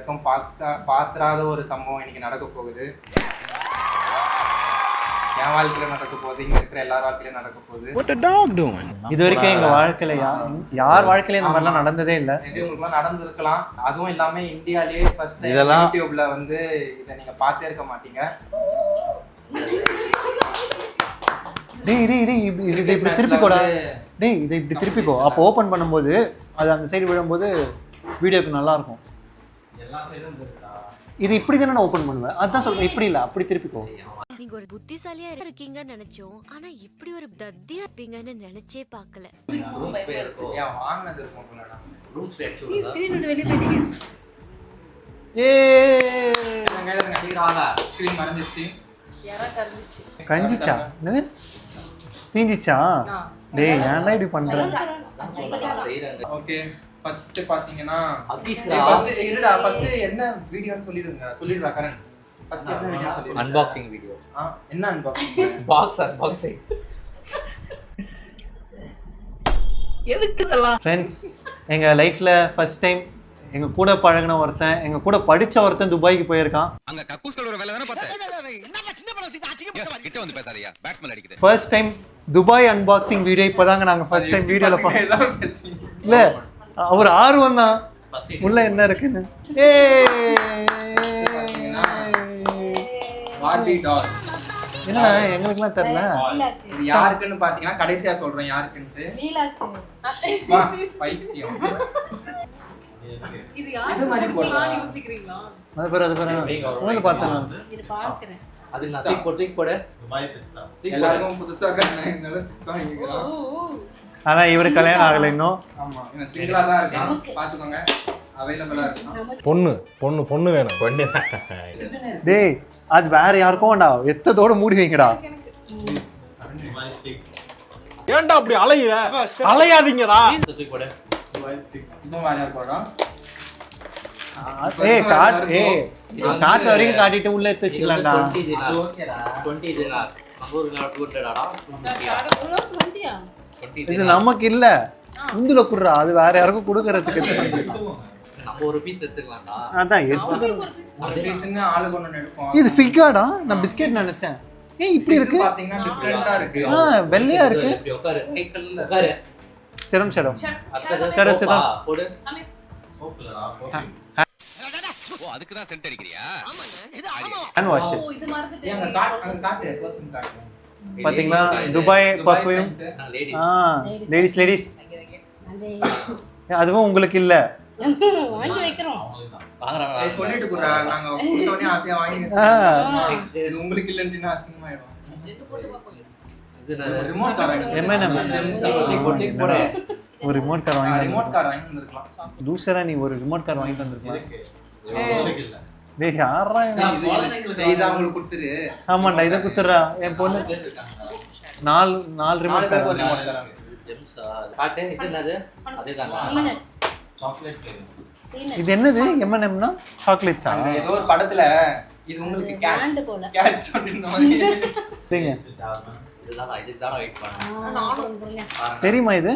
வரைக்கும் பார்க்காத ஒரு சம்பவம் இன்னைக்கு நடக்க போகுது. என் வாழ்க்கையில நடக்க போகுது, இங்க இருக்கிற எல்லார் வாழ்க்கையிலும் நடக்க போகுது. இது வரைக்கும் எங்க வாழ்க்கையில யார் வாழ்க்கையில இந்த மாதிரிலாம் நடந்ததே இல்லை. இது உங்களுக்கு நடந்திருக்கலாம். அதுவும் இல்லாம இந்தியாலேயே ஃபர்ஸ்ட் யூடியூப்ல வந்து இதை நீங்க பார்த்தே இருக்க மாட்டீங்க. டேய் இதை இப்படி திருப்பிக்கோடா. டேய் இதை இப்படி திருப்பிக்கோ. அப்போ ஓப்பன் பண்ணும்போது அது அந்த சைடு விழும்போது வீடியோக்கு நல்லா இருக்கும். இது இப்படி தானே நான் ஓப்பன் பண்ணுவேன். அதுதான் சொல்றேன், இப்படி இல்லை, அப்படி திருப்பிக்கோ. நீங்க ஒரு புத்திசாலியா இருக்கீங்கன்னு நினைச்சோம், ஆனா இப்படி ஒரு தத்தியா இருப்பீங்கன்னு நினைச்சே பார்க்கல. கஞ்சிச்சா என்னது தீஞ்சிச்சா? டேய் ஏன்டா இப்படி பண்ற? ஓகே ஃபர்ஸ்ட் பாத்தீங்கன்னா ஃபர்ஸ்ட் என்ன வீடியோன்னு சொல்லிடுங்க கரண். ஃபர்ஸ்ட் என்ன வீடியோ சொல்லுங்க? Unboxing video. என்ன அன்பாக்சிங்? Box unboxing. எதுக்கு இதெல்லாம்? ஃப்ரெண்ட்ஸ், எங்க லைஃப்ல ஃபர்ஸ்ட் டைம் எங்க கூட பழகின ஒருத்தன், எங்க கூட படிச்ச ஒருத்தன் துபாய்க்கு போயிருக்கான். அங்க கக்கூஸ் கழுவுற வேலை தானே பார்த்தேன். கிட்ட வந்து பேசாதயா, பேட்ஸ்மேன் அடிக்குது. First time Dubai unboxing video இப்பதாங்க நாங்க ஃபர்ஸ்ட் டைம் வீடியோல பார்த்தோம். இல்ல அவர் ஆர்வம் தான் உள்ள என்ன இருக்குன்னு. என்னடா எங்களுக்குலாம் தெரியல. இது யாருக்குன்னு பாத்தீங்கன்னா கடைசியா சொல்றேன் யாருக்குன்னு. பைத்தியம். இது யாருக்கு கொடுக்கலாம்னு யோசிக்கிறீங்களா? அது பாரு பார்த்தேன். இது பார்க்கறேன். அது நதிக் போடு துபாய் பிஸ்தா. எல்லாருக்கும் புதுசா கண்ணால பிஸ்தா இங்கலாம். ஆனா இவரு கல்யாணம் ஆகல இன்னும். ஆமா, இவன் சிங்கிளா தான் இருக்கான். பாத்துக்கோங்க, அவைலபிளா இருக்கான். பொண்ணு வேணும். பொண்ணு. டேய் அது வேற யாருக்கும் வேண்டாம், எத்ததோட மூடி வைங்கடா. ஏன்டா அப்படி அலையுற? அலையாதீங்கடா. தூக்கி போடு. இது மாதிரி போறோம். காட்டு வரைக்கும் காட்டிட்டு உள்ள எடுத்து வச்சுக்கலாம்டா. 20 dinar. நம்ம 200 20 இது நமக்கு இல்ல, உந்துல குடுறா. அது வேற யாருக்கும் கொடுக்கறதுக்கு. நம்ம ஒரு பீஸ் எடுத்துக்கலாம்டா. அதான் எடுத்து ஒரு பீஸ்ங்க ஆளுக்கு ஒன்னு எடுப்போம். இது ஃபிகாடா? நான் பிஸ்கட் நினைச்சேன். ஏய் இப்படி இருக்கு. பாத்தீங்கன்னா டிஃபரண்டா இருக்கு. வெள்ளையா இருக்கு. இப்படி உட்காரு. ரைட் கலர்ல உட்காரு. சரம் அடுத்து போடு. ஓ அதுக்கு தான் சென்ட் அடிக்கறியா? Hand wash. ஓ இது மறந்துட்டேன். அங்க காட்டு பெர்ஃப்யூம் காட்டு. பாத்தீங்களா துபாய் பர்ஃப்யூம். லேடிஸ் அதுவும் உங்களுக்கு இல்ல. வாங்கி வைக்கிறோம். வாங்குறாங்க. ஏய் சொல்லிட்டு குறா, நாங்க கூட்டோனே ஆசையா வாங்கி வச்சிருக்கோம். இது உங்களுக்கு இல்லன்னா அசிங்கமாயிடும். இது ரிமோட் கார் போடு. ஒரு ரிமோட் கார் வாங்கி வந்திருக்கலாம். தூசரா நீ ஒரு ரிமோட் கார் வாங்கிட்டு வந்திருக்கலாம். டேய் யாரா இத அவங்களுக்கு கொடுத்துரு. ஆமாண்டா இத குத்துறா. என் பொண்ணு 4 ரிமோட் கார். ஜெம்ஸா காட்டு. இது என்னது? அதேதான். சாக்லேட். இது என்னது? M&Mனா சாக்லேட்ஸா? அந்த ஏதோ ஒரு படத்துல இது உங்களுக்கு கேட்ஸ் அப்படின மாதிரி. சரிங்க. இதுதான் வெயிட் பண்ணேன். தெரியுமா இது?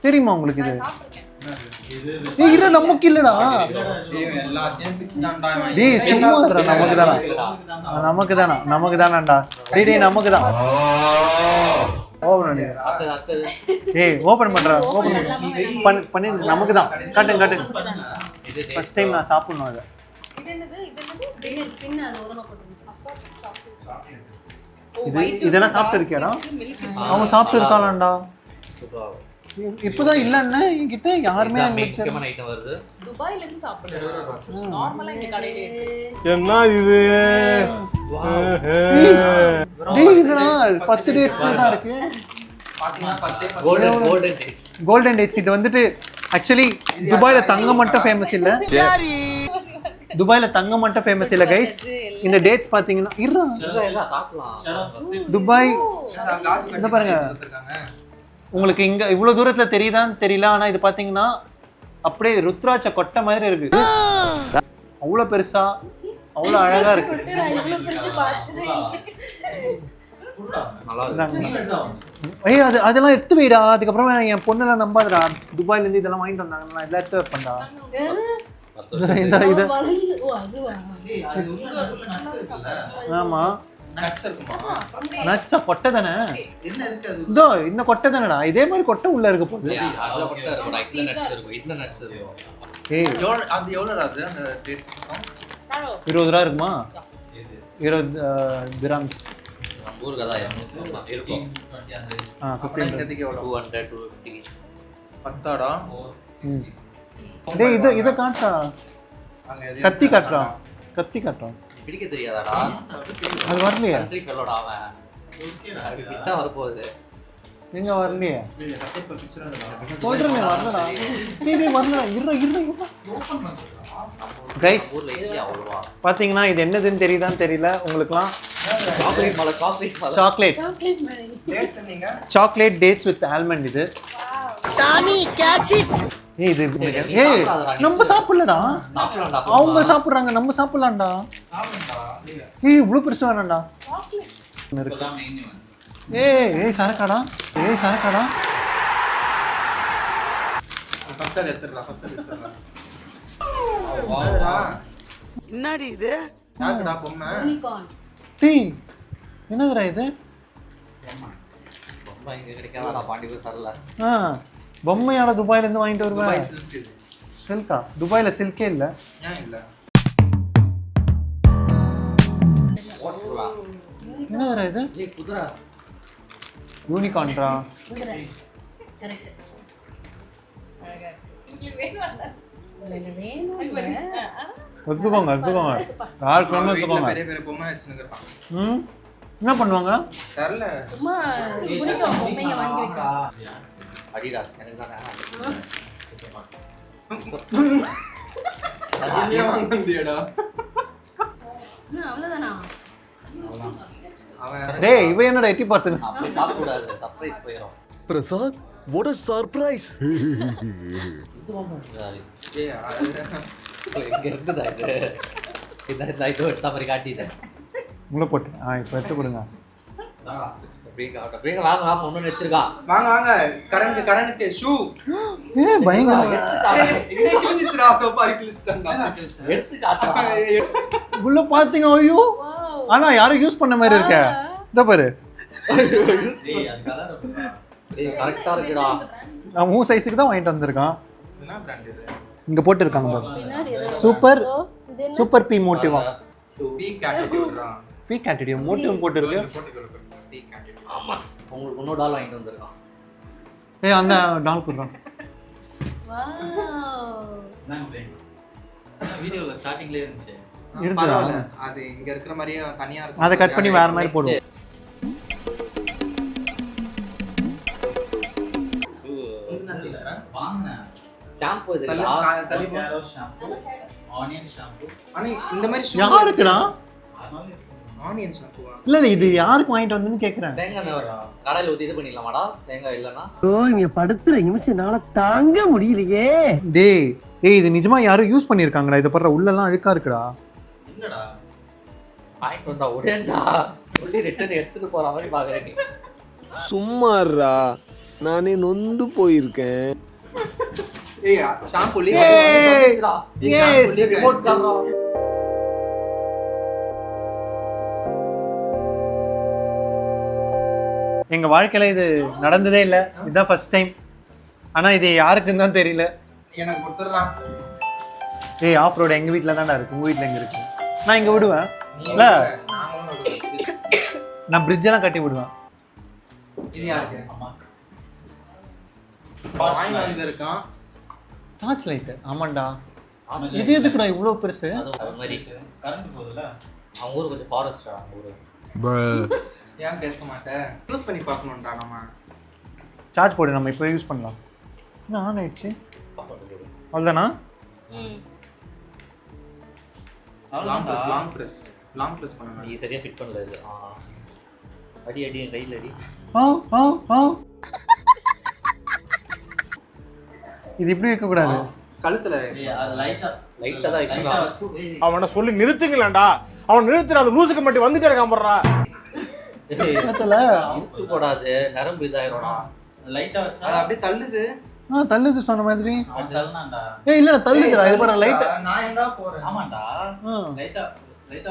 தெரியுமா உங்களுக்கு இது? இது ஏய் இது நமக்கு இல்லடா. டேய் எல்லாத்தையும் பிச்சான்டா இவன். டேய் சும்மா இருடா. நமக்கு தானடா. டேய் நமக்கு தான். ஓபன் பண்ணு. அடுத்து. ஏய் ஓபன் பண்றா. ஓபன் பண்ணி நமக்கு தான். காட்டு. இது ஃபர்ஸ்ட் டைம் நான் சாப்பிடணும் அத. இது என்னது? டேய் ஸ்கின் அது ஓரமா போட்டுருங்க. இதெல்லாம் சாப்பிட்டு இருக்கியாடா? அவன் சாப்பிட்டு இருக்காளாண்டா. இப்பதான் இல்லன்னா என்கிட்ட யாருமே முக்கியமான ஐட்டம் வருது. துபாயில இருந்து சாப்பிடுறோம். நார்மலா இங்க கடையில இருக்கு. என்ன இது? டேய் என்னடா 10 டேட்ஸ் தான் இருக்கு. பாத்தீங்கன்னா 10 கோல்டன் டேட்ஸ். கோல்டன் டேட்ஸ் இது வந்துட்டு ஆக்சுவலி துபாயில தங்கம் மட்டும் ஃபேமஸ் இல்ல. துபாயில தங்கம் மட்டும் ஃபேமஸ் இல்ல கைஸ். இந்த டேட்ஸ் பாத்தீங்கன்னா துபாய் இந்த பாருங்க. உங்களுக்கு இங்க இவ்வளவு தூரத்துல தெரியுதான்னு தெரியல. ஆனா இது பாத்தீங்கன்னா அப்படியே ருத்ராட்ச கொட்டை மாதிரி இருக்கு. அவ்வளவு பெருசா அவ்வளவு அழகா இருக்கு. ஐயா அதெல்லாம் எடுத்து வைடா. அதுக்கப்புறமா என் பொண்ணெல்லாம் நம்பாதடா. துபாயில இருந்து இதெல்லாம் வாங்கிட்டு வந்தாங்க. நான் எல்லாம் எடுத்து வைப்பேன்டா. இந்த இது ஓ அதுவா ஏய் அது உள்ள நட்ஸ் இருக்குல்ல ஆமா நட்ஸ் இருக்குமா? நட்ஸா கொட்டை தானே என்ன இருக்கு அது இதோ இந்த கொட்டை தானேடா இதே மாதிரி கொட்டை உள்ள இருக்க போகுது அதுல மட்டும் இருக்கும் இதுல நட்ஸ் இருக்கும் இதுல நட்ஸ் இருக்கும் ஏய் அது எவ்வளோ அது அந்த டேட்ஸ் இருக்கும்? 20 ரூபா இருக்குமா இது 20 கிராம்ஸ் நம்ம ஊருக்கு அதான் இருக்கும் 20 அந்த அப்புறம் 15 இங்கத்துக்கு எவ்வளோ? 200 250 பத்தாடா? 460 டேய் இத காட்டுறா அங்க எது கத்தி காட்டுறா கத்தி காட்டுறா பிடிக்க தெரியாதாடா அது வரலையே கண்ட்ரி ஃபெல்லோட அவன் அது பிச்சா வரப்போகுது எங்க வரலையே இல்ல, கத்தி இப்ப picture ஆ இருக்கா? சொல்றேன் வரலடா நீ வரல இருடா கைஸ் ஊர்ல இல்லையா அவ்வளவா பாத்தீங்கன்னா இது என்னதுன்னு தெரியுதான்னு தெரியல உங்களுக்குலாம் சாக்லேட் மலை சாக்லேட் மலை சாக்லேட் சாக்லேட் மேரி Dates நீங்க? சாக்லேட் டேட்ஸ் வித் ஆல்மண்ட் இது ஏய் இது ஏய் நம்ம சாப்பிடலடா சாப்பிடலாம்டா அவங்க சாப்பிடுறாங்க நம்ம சாப்பிடலாம்டா சாப்பிடுடா ஏய் இவ்வளவு பெருசா வேணாம்டா இப்பதான் மெயின் இவன் ஏய் சரக்காடா First அது எடுத்துடலாம். என்னடி இது யாருக்குடா பொம்மை? யூனிகார்ன் டேய் என்னதுடா இது ரொம்ப இங்க கிடைக்காதா பாண்டிபூர் தரல ஆ பொம்மையாட துபாயில இருந்து வாங்கிட்டு துபாய் வருவேன் silk இது. சில்கா துபாயில சில்கே இல்ல ஏன் இல்ல? ஓட்டுறான் என்னதுடா இது ஏய் குதிரை யூனிகார்ன்டா குதிரை கரெக்ட் இல்ல வேணும் எடுத்துக்கோங்க யார் கிளம்ப வீட்டுல எடுத்துக்கோங்க பெரிய பெரிய பொம்மை வச்சுருக்கான். ம் என்ன பண்ணுவாங்க தெரியல. சும்மா பிடிக்கும் பொம்மைங்க வாங்கி வைக்கலாம் அடிடாஸ் எனக்கு தானே அதுலயே வாங்கிட்டியாடா? அவ்வளவுதானா அவன் டேய் இவ என்னடா எட்டி பார்த்து அப்படி பார்க்க கூடாது சர்ப்ரைஸ் போயிடும் பிரசாத் what a surprise இது பண்ணுறாரு ஏய், அது எங்க இருக்குதா இது இந்த இது எடுத்த மாதிரி காட்டிட்டேன் உள்ள போட்டு இப்போ எடுத்து கொடுங்க அப்படியே வாங்க ஒன்று வச்சிருக்கான் வாங்க வாங்க கரண்ட்க்கு ஷூ ஏ பயங்கரம் கிழிஞ்சிச்சுடா பாரு கிழிச்சிட்டான்டா எடுத்து காட்டுறான் உள்ள பாத்தீங்க ஐயோ ஆனா யாரும் யூஸ் பண்ண மாதிரி இருக்க இந்த பாரு ஏய் அது கலர் அப்படிடா கரெக்டா இருக்குடா அவன் உன் சைஸுக்கு தான் வாங்கிட்டு வந்திருக்கான் என்ன பிராண்ட் இது? இங்க போட்டுருக்காங்க பாரு பின்னாடி ஏதோ சூப்பர் இது என்ன சூப்பர் பி மோட்டிவா பி கேட்டகரிடா. பி கேட்டடி மோட்டிவ் போட்டுருக்கு பி கேட்டகரி. ஆமா உங்களுக்கு இன்னொரு டால் வாங்கிட்டு வந்திருக்கான் ஏய் அந்த டால் கொடுறான் வாவ் நாங்க பிளேன் வீடியோல ஸ்டார்டிங்ல இருந்துச்சு இருக்குதா? பரவாயில்ல. அது இங்க இருக்கிற மாதிரியே தனியா இருக்கும். அதை கட் பண்ணி வேற மாதிரி போடுவோம் என்ன சொல்றேன் வாங்குனேன் ஷாம்பு தள்ளி இதுடா தள்ளி போ. கேரோ ஷாம்பு ஆனியன் ஷாம்பு ஆனா இந்த மாதிரி ஷூ யாருக்குடா அதனால ஆனியன் ஷாம்புவா? இல்ல இது யாருக்கு வாங்கிட்டு வந்தேன்னு கேக்குறேன் தேங்காய் எண்ணெய் கடையில் ஊற்றி இது பண்ணிடலாமாடா தேங்காய் இல்லைன்னா இங்க படுத்துற நிமிஷம்னால தாங்க முடியலையே டேய் ஏய் இது நிஜமா யாரும் யூஸ் பண்ணிருக்காங்கடா இத பண்ற உள்ளலாம் அழுக்கா இருக்குடா என்னடா வாங்கிட்டு வந்தா உடனேடா சொல்லி ரிட்டர்ன் எடுத்துட்டு போற மாதிரி பாக்குறேன் நீ சும்மாறா நானே நொந்து போயிருக்கேன் ஏய் ஷாம்பு ஏய் Yes. ரிமோட் கேமரா எங்க வாழ்க்கையில இது நடந்ததே இல்ல இதுதான் ஃபர்ஸ்ட் டைம் ஆனா இது யாருக்குன்னு தான் தெரியல எனக்கு கொடுத்துறான். ஏய் ஆஃப் ரோடு எங்க வீட்ல தான்டா இருக்கு உங்க வீட்ல எங்க இருக்கு நான் இங்க விடுவேன் இல்ல நாங்களும் விடுவோம். நான் பிரிட்ஜ் எல்லாம் கட்டி விடுவேன் இது யாருக்கு? வாங்கி வந்திருக்கான். டார்ச் லைட் ஆமாண்டா இது எதுக்குடா இவ்வளவு பெருசு அது மாதிரி கரண்ட் போகுதுல அவங்க ஊர் கொஞ்சம் ஃபாரஸ்ட் அவங்க ஊரு ஏன் பேச மாட்டேன்? யூஸ் பண்ணி பார்க்கணும்டா நம்ம. சார்ஜ் போடு நம்ம இப்போ யூஸ் பண்ணலாம் என்ன ஆன் ஆயிடுச்சு அவ்வளோதானா லாங் பிரஸ் பண்ணணும். நீ சரியா ஃபிட் பண்ணல இது அடி அடி என் கையில் அடி இது இப்படி வைக்க கூடாது கழுத்துல அது லைட்டா லைட்டா தான் லைட்டா வைக்கலாம் வச்சு ஏய், அவனை சொல்லி நிறுத்துங்களேன்டா அவன் நிறுத்துற அந்த லூசுக்கு மட்டும் வந்துட்டே இருக்கான் போடுறா பக்கத்துல இழுத்து போடாது நரம்பு இதாயிரம்டா லைட்டா வச்சா அது அப்படியே தள்ளுது. தள்ளுது சொன்ன மாதிரி. அவன் தள்ளனான்டா. ஏய் இல்ல தள்ளுதுடா. இது பாரு லைட். நான் என்ன போறேன். ஆமாண்டா. லைட்டா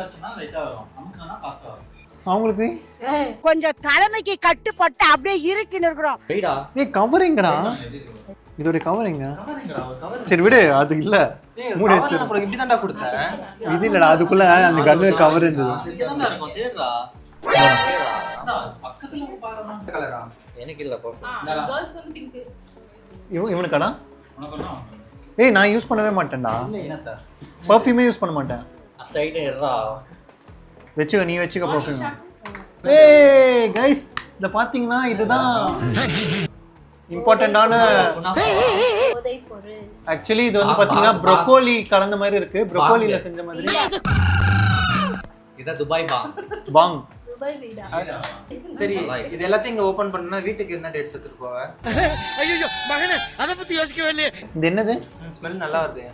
வச்சனா லைட்டா வரும். நமக்குனா ஃபாஸ்டா வரும். அவங்களுக்கு கொஞ்சம் தலைமைக்கு கட்டுப்பட்டு அப்படியே இருக்குன்னு இருக்கிறோம். வெயிடா. ஏய் கவரிங்கடா. இதோட கவரிங்க. கவரிங்கடா, ஒரு கவர். சரி விடு, அது இல்ல. மூடி வச்சு. அப்புறம் இப்படி தான்டா கொடுத்தேன். இது இல்லடா, அதுக்குள்ள அந்த கன்னு கவர் இருந்தது. இங்க தான் இருக்கும், தேடுடா. பக்கத்துல பாருடா. கலரா? எனக்கு இல்ல போ. கேர்ள்ஸ் வந்து பிங்க். இவனுக்காடா? உனக்கு என்ன? ஏய் நான் யூஸ் பண்ணவே மாட்டேன்டா. என்னத்த? பர்ஃப்யூமே யூஸ் பண்ண மாட்டேன். அந்த ஐடியா இருடா. வெச்சுக்க, நீ வெச்சுக்க பர்ஃப்யூம். ஏய் गाइस, இத பாத்தீங்கன்னா இதுதான் இம்பார்ட்டன்ட்டான. ஆக்சுவலி இது வந்து பாத்தீங்கன்னா ப்ரோக்கோலி கலந்த மாதிரி இருக்கு. ப்ரோக்கோலில செஞ்ச மாதிரி. இத துபாய் பாங். சரி, இது எல்லாத்தையும் இங்க ஓபன் பண்ணா வீட்டுக்கு என்ன டேட்ஸ் எடுத்துட்டு போவ? ஐயோ மகனே, அத பத்தி யோசிக்கவே இல்லையே. இது என்னது? ஸ்மெல் நல்லா வருது.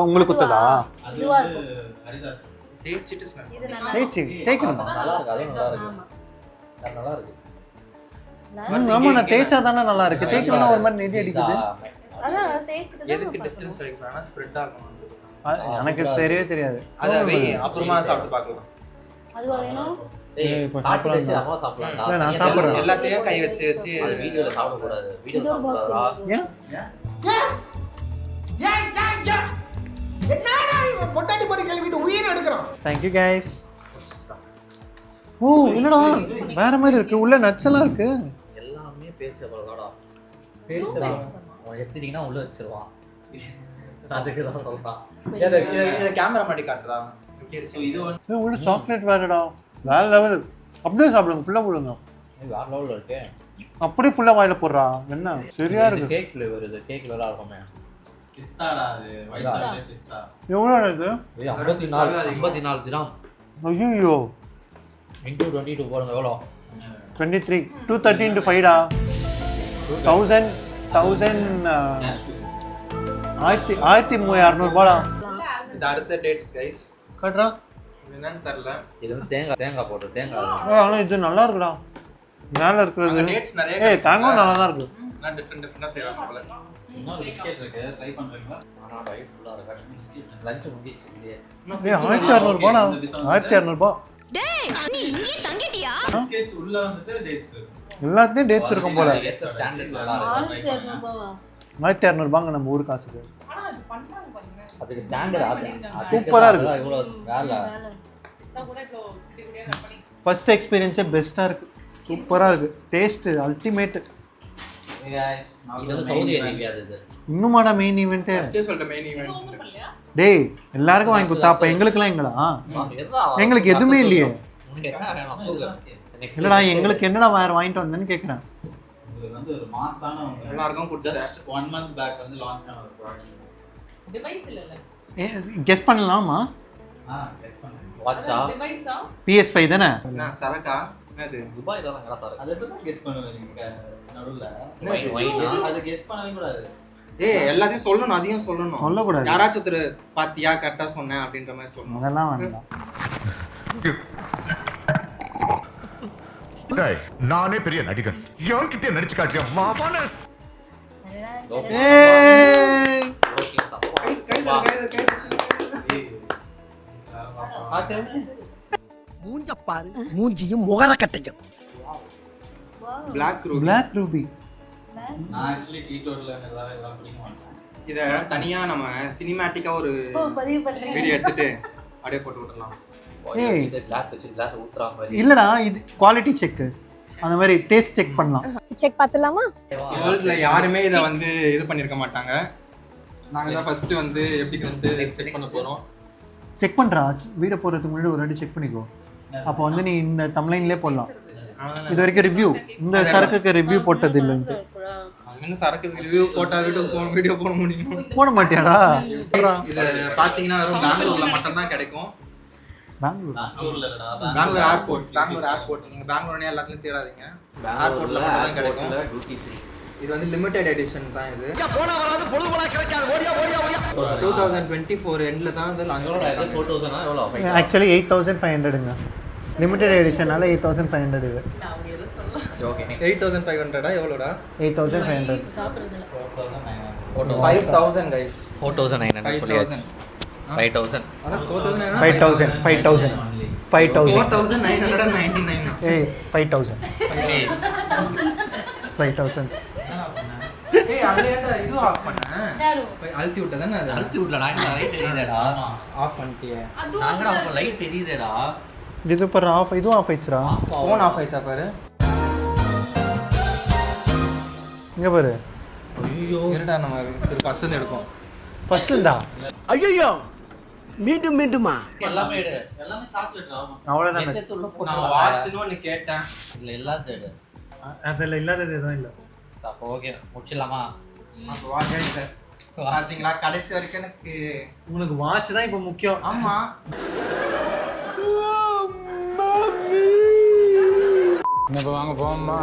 உங்களுக்கு குத்ததா? அது வந்து Haridas. Date seed smell. Date seed தேய்க்கணுமா? நல்லா இருக்கு, அது நல்லா இருக்கு. அது நல்லா இருக்கு. ஆமா, நான் தேய்ச்சா தானே நல்லா இருக்கு. தேய்க்கணும்னா ஒரு மாதிரி நெடி அடிக்குது. அதான் தேய்ச்சிட்டு எதுக்கு டிஸ்டன்ஸ் வைக்கறானா ஸ்ப்ரெட் ஆகும். எனக்கு தெரியவே தெரியாது. அத வை, அப்புறமா சாப்பிட்டு பார்க்கலாம். அதுவா வேணும்? ஏய் இப்போ காட்டி வச்சு சாப்பிடலாம். அம்மா சாப்பிடலாம். இல்ல, நான் சாப்பிடுறேன். எல்லாத்தையும் கை வச்சு அது வீடியோல சாப்பிட கூடாது. வீடியோ சாப்பிடறா. ஏன்? பொட்டாட்டி பொறி கழுவிட்டு உயிர் எடுக்கறோம். Thank you guys. ஓ என்னடா வேற மாதிரி இருக்கு. உள்ள நட்ஸ் எல்லாம் இருக்கு. எல்லாமே பேச்சபலதாடா. பேச்சபலம். அவன் எத்தினீங்கன்னா உள்ள வச்சிருவான். அதுக்கு தான் சொல்றான். இத கேமரா மாட்டி காட்டுறா. சோ இது வந்து ஏய் உள்ள சாக்லேட் வேறடா. வேற லெவல். அப்படியே சாப்பிடுங்க, ஃபுல்லா போடுங்க. இது வேற லெவல்ல இருக்கு. அப்படியே ஃபுல்லா வாயில போடுறா. என்ன சரியா இருக்கு. கேக் ஃப்ளேவர் இது. கேக்ல நல்லா இருக்குமே. பிஸ்தாடா, அது ஒயிட் சாக்லேட் பிஸ்தா. எவ்வளவு இது? 54 தினம். ஐயோ into 22 போடுங்க எவ்வளோ? 23 213 into 5 டா. 1000 1300 ரூபாடா. இது அடுத்த டேட்ஸ் गाइस. காட்றா. என்னன்னு தெரியல. இது வந்து தேங்காய் போட்டு தேங்காய். ஆனா இது நல்லா இருக்குடா. மேல இருக்குது. டேட்ஸ் நிறைய. ஏய் தேங்காய் நல்லா தான் இருக்கு. நான் டிஃபரண்டா செய்வாங்க போல. இன்னொரு பிஸ்கட் இருக்கு, ட்ரை பண்றீங்களா? ஆனா ரைட் ஃபுல்லா இருக்கு. லஞ்ச் முடிஞ்சிச்சு இல்லையே. ஏய் 1600 ரூபாடா. 1600 ரூபாய். டேய் நீ இங்கே தங்கிட்டியா? பிஸ்கட்ஸ் உள்ள வந்துட்டு டேட்ஸ் இருக்கு. எல்லாத்தையும் டேட்ஸ் இருக்கும் போல. ஸ்டாண்டர்ட் நல்லா இருக்கு. 1200 ரூபாவா? 1200 ரூபாங்க நம்ம ஊர் காசுக்கு. ஆனா அது பண்றாங்க பாருங்க. அதுக்கு ஸ்டாண்டர்ட் அது சூப்பரா இருக்கு. இவ்வளவு வேலை. பிஸ்தா கூட இவ்ளோ குட்டி குட்டியா கட் பண்ணி. ஃபர்ஸ்ட் எக்ஸ்பீரியன்ஸே பெஸ்டா இருக்கு. சூப்பரா இருக்கு. Taste ultimate. Hey guys, இது வந்து சவுதி அரேபியா இது. இன்னுமாடா மெயின் ஈவென்ட். ஃபர்ஸ்டே சொல்லிட்ட மெயின் ஈவென்ட். ஓபன் பண்ணலையா? டேய் எல்லாருக்கும் வாங்கி கொடுத்தா அப்ப எங்களுக்குலாம் எங்கடா? எங்களுக்கு எதுவுமே இல்லையே. உங்களுக்கு என்ன வேணும்? தூக்கு. இல்லடா எங்களுக்கு என்னடா வேற வாங்கிட்டு வந்தேன்னு கேக்குறேன். இது வந்து ஒரு மாசான எல்லாருக்கும் கொடுத்தேன். just 1 month back வந்து லான்ச் ஆன ஒரு ப்ராடக்ட். டிவைஸ் இல்லல. கெஸ் பண்ணலாமா? டெஸ்ட் பண்ணுங்க. வாட்சா? டிவைஸா? PS5 தானே? நான் சரக்கா என்னது? துபாய் தான் எங்கடா சார்? அது எப்படி தான் கெஸ் பண்ணுவீங்க நடுவுல? வைனா அது கெஸ் பண்ணவே கூடாது. ஏய் எல்லாத்தையும் சொல்லணும், அதையும் சொல்லணும். சொல்லக்கூடாது. யாராச்சும் ஒருத்தர் பாத்தியா கரெக்டா சொன்னேன் அப்படின்ற மாதிரி சொல்லணும். அதெல்லாம் வேண்டாம். நானே பெரிய நடிகன் என்கிட்ட நடிச்சு காட்டியா மாபானஸ். ஏய் ஓகே சப்பா. காட்டு. மூஞ்ச பாரு, மூஞ்சியும் முகர கட்டையும். Black Ruby. Black Ruby. நான் एक्चुअली டீடோட்ல இதெல்லாம் பிடிக்க மாட்டேன். இத தனியா நம்ம சினிமேட்டிக்கா ஒரு பதிவு பண்றீங்க. வீடியோ எடுத்துட்டு அப்படியே போட்டு விட்டுறலாம். ஏய். இது கிளாஸ் வச்சு கிளாஸ் ஊத்துற மாதிரி. இல்லடா இது குவாலிட்டி செக். அந்த மாதிரி டேஸ்ட் செக் பண்ணலாம். செக் பார்த்தலாமா? வேர்ல்ட்ல யாருமே இத வந்து இது பண்ணிருக்க மாட்டாங்க. நாங்க தான் ஃபர்ஸ்ட் வந்து எப்படி வந்து செக் பண்ண போறோம். செக் பண்றா. வீடியோ போறதுக்கு முன்னாடி ஒரு வாட்டி செக் பண்ணிக்கோ. அப்போ வந்து நீ இந்த தம்ப்லைன்லயே போடலாம். இது வரைக்கும் ரிவ்யூ இந்த சரக்குக்கு ரிவ்யூ போட்டது இல்லைன்ட்டு. இன்னும் சரக்கு ரிவ்யூ போட்டா வீடியோ போட முடியும். போட மாட்டியாடா? இது பாத்தீங்கன்னா வெறும் பெங்களூர்ல மட்டும் தான் கிடைக்கும். பெங்களூர் பெங்களூர்ல இல்லடா. பெங்களூர் ஏர்போர்ட். நீங்க பெங்களூர்னே எல்லாத்தையும் தேடாதீங்க. ஏர்போர்ட்ல தான் கிடைக்கும். Duty free. இது வந்து லிமிடெட் எடிஷன் தான் இது. போனா வராது பொழுதுபோல கிடைக்காது. ஓடியா ஓடியா ஓடியா. 2024 எண்ட்ல தான் வந்து லான்ச் எவ்வளோ பண்ணாங்க. 4000 எவ்வளோ? ஆக்சுவலி 8500ங்க. லிமிடெட் எடிஷனால 8500 இது. நான் அவங்க ஏதோ சொல்லலாம். ஓகே 8500 எவ்வளோடா 8500 சாப்பிடுறதுல 5000 கைஸ் 4900 சொல்லியாச்சு 5000 அதான் 4900 5000 4999 ஏய் 5000 5000 ஏய் அதுல இது ஆஃப் பண்ண அழுத்தி விட்டதானே அது அழுத்தி விடலடா இந்த லைட் தெரியுதேடா ஆஃப் பண்ணிட்டியே நாங்கடா அப்ப லைட் தெரியுதேடா இது பாரு ஆஃப் இதுவும் ஆஃப் ஆயிடுச்சுடா ஃபோன் ஆஃப் ஆயிச்சா பாரு இங்க பாரு ஐயோ இருடா நம்ம ஃபர்ஸ்ட் இருந்து எடுப்போம் ஃபர்ஸ்ட் இருந்தா ஐயோ மீண்டும் மீண்டுமா எல்லாமே எடு எல்லாமே சாக்லேட் ஆமா. அவ்வளவுதான் எத்தனை உள்ள நான் போட்டு வாட்ச்னு ஒன்னு கேட்டேன் இல்ல எல்லாத்தையும் எடு அதுல இல்லாதது எதுவும் இல்ல அப்போ ஓகே முடிச்சிடலாமா அப்ப வாட்ச் சார் பாத்தீங்களா கடைசி வரைக்கும் எனக்கு உங்களுக்கு வாட்ச் தான் இப்போ முக்கியம் ஆமா வாங்க போமா